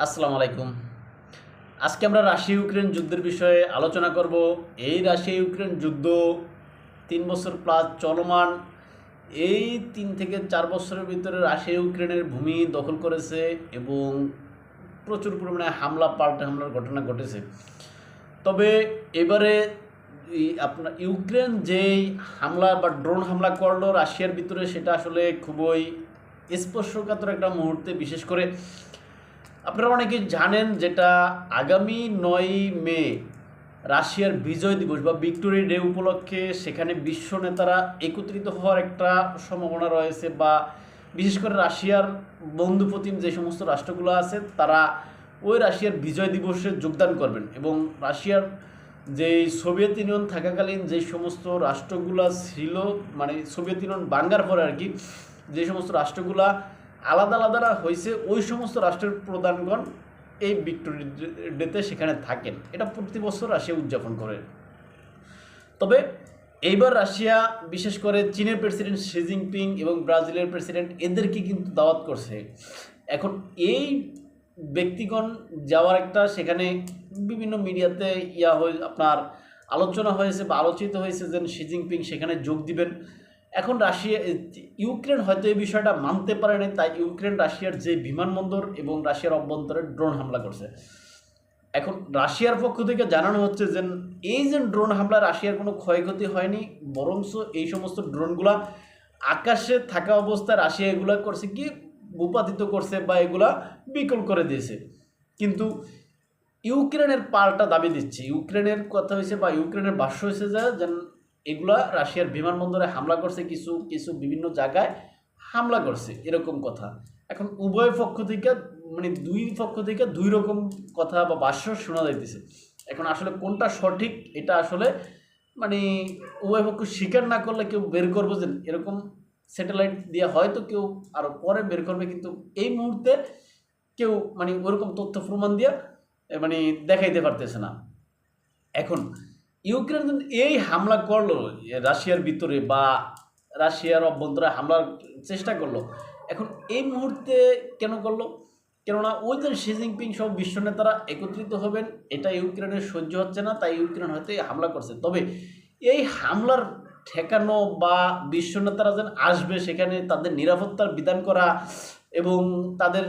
আসসালামু আলাইকুম। আজকে আমরা রাশিয়া ইউক্রেন যুদ্ধের বিষয়ে আলোচনা করব। এই রাশিয়া ইউক্রেন যুদ্ধ 3 বছর প্লাস চলমান। এই 3 থেকে 4 বছরের ভিতরে রাশিয়া ইউক্রেনের ভূমি দখল করেছে এবং প্রচুর পরিমাণে হামলা পাল্টা হামলার ঘটনা ঘটেছে। তবে এবারে আপনার ইউক্রেন যেই হামলা বা ড্রোন হামলা করলো রাশিয়ার ভিতরে, সেটা আসলে খুবই স্পর্শকাতর একটা মুহূর্তে। বিশেষ করে আপনারা অনেকেই জানেন, যেটা আগামী 9 মে রাশিয়ার বিজয় দিবস বা ভিক্টোরি ডে উপলক্ষে সেখানে বিশ্ব নেতারা একত্রিত হওয়ার একটা সম্ভাবনা রয়েছে। বা বিশেষ করে রাশিয়ার বন্ধুপ্রতিম যে সমস্ত রাষ্ট্রগুলো আছে, তারা ওই রাশিয়ার বিজয় দিবসে যোগদান করবেন। এবং রাশিয়ার যে সোভিয়েত ইউনিয়ন থাকাকালীন যে সমস্ত রাষ্ট্রগুলো ছিল, মানে সোভিয়েত ইউনিয়ন ভাঙ্গার পরে আর কি, যে সমস্ত রাষ্ট্রগুলা আলাদা আলাদা হয়েছে, ওই সমস্ত রাষ্ট্রের প্রধানগণ এই ভিক্টোরি ডেতে সেখানে থাকেন। এটা প্রতি বছর রাশিয়া উদযাপন করে। তবে এইবার রাশিয়া বিশেষ করে চীনের প্রেসিডেন্ট শি জিনপিং এবং ব্রাজিলের প্রেসিডেন্ট এদেরকে কিন্তু দাওয়াত করছে। এখন এই ব্যক্তিগণ যাওয়ার একটা সেখানে বিভিন্ন মিডিয়াতে আপনার আলোচনা হয়েছে বা আলোচিত হয়েছে যে শি জিনপিং সেখানে যোগ দিবেন। এখন ইউক্রেন হয়তো এই বিষয়টা মানতে পারেনি, তাই ইউক্রেন রাশিয়ার যে বিমানবন্দর এবং রাশিয়ার অভ্যন্তরে ড্রোন হামলা করছে। এখন রাশিয়ার পক্ষ থেকে জানানো হচ্ছে যে এই যে ড্রোন হামলা, রাশিয়ার কোনো ক্ষয়ক্ষতি হয়নি, বরঞ্চ এই সমস্ত ড্রোনগুলা আকাশে থাকা অবস্থায় রাশিয়া এগুলা করছে কি ভূপাতিত করছে বা এগুলা বিকল করে দিয়েছে। কিন্তু ইউক্রেনের পাল্টা দাবি দিচ্ছে। ইউক্রেনের কথা হয়েছে বা ইউক্রেনের ভাষ্য হয়েছে যে এগুলা রাশিয়ার বিমানবন্দরে হামলা করছে, কিছু কিছু বিভিন্ন জায়গায় হামলা করছে, এরকম কথা। এখন উভয় পক্ষ থেকে মানে দুই পক্ষ থেকে দুই রকম কথা বা ভাষ্য শোনা যাইতেছে। এখন আসলে কোনটা সঠিক, এটা আসলে মানে উভয় পক্ষ স্বীকার না করলে কেউ বের করবো যে এরকম স্যাটেলাইট দিয়ে হয়তো কেউ আরও পরে বের করবে, কিন্তু এই মুহূর্তে কেউ মানে ওরকম তথ্য প্রমাণ দিয়ে মানে দেখাইতে পারতেছে না। এখন ইউক্রেন এই হামলা করলো রাশিয়ার ভিতরে বা রাশিয়ার অভ্যন্তরে হামলার চেষ্টা করলো, এখন এই মুহূর্তে কেন করলো? কেননা ওই যে শি জিনপিং সব বিশ্ব নেতারা একত্রিত হবেন, এটা ইউক্রেনের সহ্য হচ্ছে না, তাই ইউক্রেন হয়তো এই হামলা করছে। তবে এই হামলার ঠেকানো বা বিশ্ব নেতারা যেন আসবে সেখানে, তাদের নিরাপত্তার বিধান করা এবং তাদের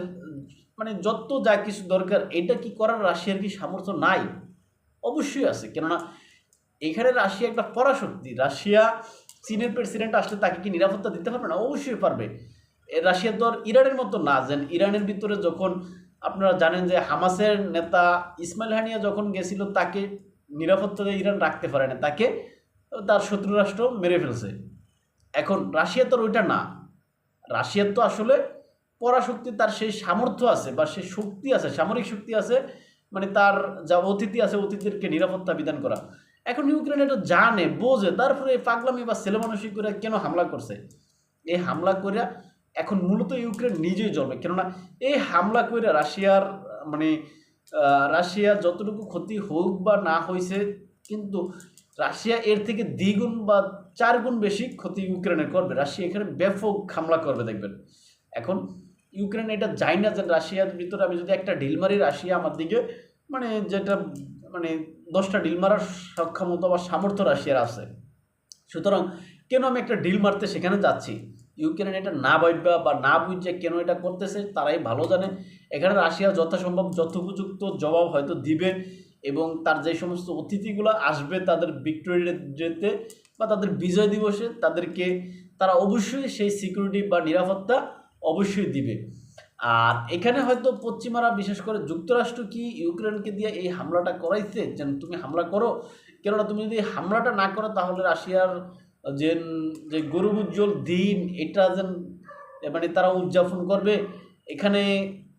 মানে যত যা কিছু দরকার, এটা কি করার রাশিয়ার কি সামর্থ্য নাই? অবশ্যই আছে। কেননা এখানে রাশিয়া একটা পরাশক্তি। রাশিয়া চীনের প্রেসিডেন্ট আসলে তাকে কি নিরাপত্তা দিতে পারবে না? অবশ্যই পারবে। রাশিয়া তো আর ইরানের মতো না, যে ইরানের ভিতরে যখন আপনারা জানেন যে হামাসের নেতা ইসমাইল হানিয়া যখন গেছিল, তাকে নিরাপত্তা দিয়ে ইরান রাখতে পারে না, তাকে তার শত্রু রাষ্ট্র মেরে ফেলছে। এখন রাশিয়া তো ওইটা না। রাশিয়ার তো আসলে পরাশক্তি, তার সেই সামর্থ্য আছে বা সেই শক্তি আছে, সামরিক শক্তি আছে, মানে তার যা অতিথি আছে অতিথিদেরকে নিরাপত্তা বিধান করা। এখন ইউক্রেন এটা জানে, বোঝে, তারপরে এই পাগলামি বা ছেলেমানুষি করে কেন হামলা করছে? এই হামলা করে এখন মূলত ইউক্রেন নিজেই জ্বলবে। কেননা এই হামলা করে রাশিয়ার মানে রাশিয়া যতটুকু ক্ষতি হোক বা না হয়েছে, কিন্তু রাশিয়া এর থেকে দ্বিগুণ বা 4 গুণ বেশি ক্ষতি ইউক্রেনের করবে। রাশিয়া এখানে ব্যাপক হামলা করবে, দেখবেন। এখন ইউক্রেন এটা যায় না যে রাশিয়ার ভিতরে আমি যদি একটা ঢিল মারি, রাশিয়া আমার দিকে মানে যেটা মানে 10টা ঢিল মারার সক্ষমতা বা সামর্থ্য রাশিয়ার আছে। সুতরাং কেন আমি একটা ঢিল মারতে সেখানে যাচ্ছি? ইউক্রেন এটা না ভাববা বা না বুঝে কেন এটা করতেছে, তারাই ভালো জানে। এখানে রাশিয়া যথাসম্ভব যথোপযুক্ত জবাব হয়তো দিবে এবং তার যে সমস্ত অতিথিগুলো আসবে তাদের ভিক্টোরি ডেতে বা তাদের বিজয় দিবসে, তাদেরকে তারা অবশ্যই সেই সিকিউরিটি বা নিরাপত্তা অবশ্যই দিবে। আর এখানে হয়তো পশ্চিমারা, বিশেষ করে যুক্তরাষ্ট্র, কি ইউক্রেনকে দিয়ে এই হামলাটা করাইছে যেন তুমি হামলা করো। কেননা তুমি যদি হামলাটা না করো, তাহলে রাশিয়ার যে যে গৌরব উজ্জ্বল দিন, এটা যেন মানে তারা উদযাপন করবে এখানে,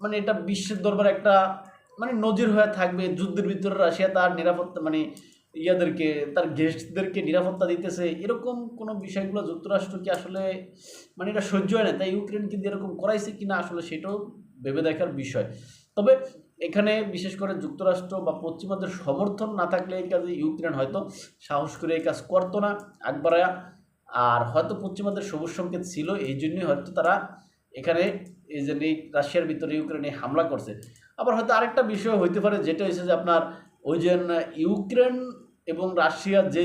মানে এটা বিশ্বের দরবারে একটা মানে নজির হয়ে থাকবে। যুদ্ধের ভিতরে রাশিয়া তার নিরাপত্তা মানে ইয়াদেরকে, তার গেস্টদেরকে নিরাপত্তা দিতেছে, এরকম কোনো বিষয়গুলো যুক্তরাষ্ট্র কি আসলে মানে এটা সহ্য হয় না। তাই ইউক্রেন কিন্তু এরকম করাইছে কিনা আসলে সেটাও ভেবে দেখার বিষয়। তবে এখানে বিশেষ করে যুক্তরাষ্ট্র বা পশ্চিমাদের সমর্থন না থাকলে এই কাজে ইউক্রেন হয়তো সাহস করে এই কাজ করতো না আকবারায়া। আর হয়তো পশ্চিমাদের সবুজ সংকেত ছিল, এই জন্যই হয়তো তারা এখানে এই যে রাশিয়ার ভিতরে ইউক্রেনে হামলা করছে। আবার হয়তো আরেকটা বিষয় হইতে পারে, যেটা হচ্ছে যে আপনার ওই যে ইউক্রেন এবং রাশিয়ার যে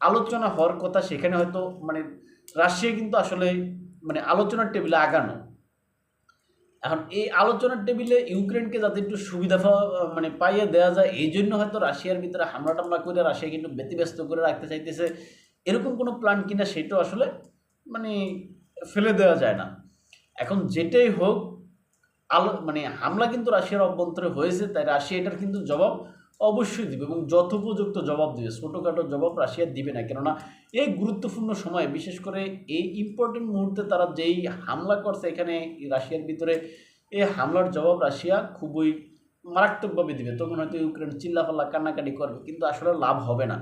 আলোচনা হওয়ার কথা, সেখানে হয়তো মানে রাশিয়া কিন্তু আসলে মানে আলোচনার টেবিলে আগানো। এখন এই আলোচনার টেবিলে ইউক্রেনকে যাতে একটু সুবিধা মানে পাইয়ে দেওয়া যায়, এই জন্য হয়তো রাশিয়ার ভিতরে হামলা টামলা করে রাশিয়া কিন্তু ব্যতিব্যস্ত করে রাখতে চাইতেছে, এরকম কোনো প্ল্যান কিনা সেটাও আসলে মানে ফেলে দেওয়া যায় না। এখন যেটাই হোক, মানে হামলা কিন্তু রাশিয়ার অভ্যন্তরে হয়েছে, তাই রাশিয়া এটার কিন্তু জবাব অবশ্যই দিবে এবং যথোপযুক্ত জবাব দিবে। ছোটোখাটো জবাব রাশিয়া দিবে না, কেননা এই গুরুত্বপূর্ণ সময়ে, বিশেষ করে এই ইম্পর্টেন্ট মুহূর্তে তারা যেই হামলা করছে এখানে রাশিয়ার ভিতরে, এই হামলার জবাব রাশিয়া খুবই মারাত্মকভাবে দিবে। তখন হয়তো ইউক্রেন চিল্লাপাল্লা কান্নাকাটি করবে, কিন্তু আসলে লাভ হবে না।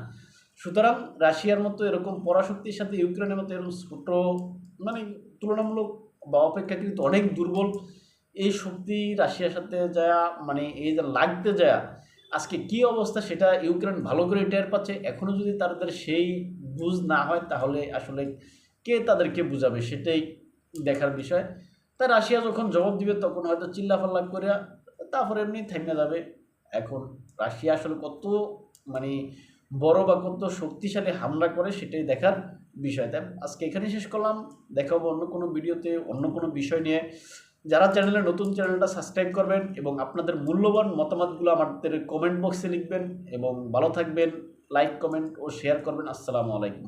সুতরাং রাশিয়ার মতো এরকম পরাশক্তির সাথে ইউক্রেনের মতো এরকম ছোট, মানে তুলনামূলক বা অপেক্ষাকৃত অনেক দুর্বল এই শক্তি রাশিয়ার সাথে যা মানে এই যে লাগতে যায় আজকে কি অবস্থা, সেটা ইউক্রেন ভালো করে টের পাচ্ছে। এখনও যদি তাদের সেই বুঝ না হয়, তাহলে আসলে কে তাদেরকে বুঝাবে, সেটাই দেখার বিষয়। তাই রাশিয়া যখন জবাব দিবে তখন হয়তো চিল্লাফাল্লা করে তারপরে এমনি থেমে যাবে। এখন রাশিয়া আসলে কত মানে বড় বা কত শক্তিশালী হামলা করে, সেটাই দেখার বিষয়। তাই আজকে এখানে শেষ করলাম, দেখা হবে অন্য কোনো ভিডিওতে অন্য কোনো বিষয় নিয়ে। যারা চ্যানেলে নতুন, চ্যানেলটা সাবস্ক্রাইব করবেন এবং আপনাদের মূল্যবান মতামতগুলো আমাদের কমেন্ট বক্সে লিখবেন এবং ভালো থাকবেন। লাইক, কমেন্ট ও শেয়ার করবেন। আসসালামু আলাইকুম।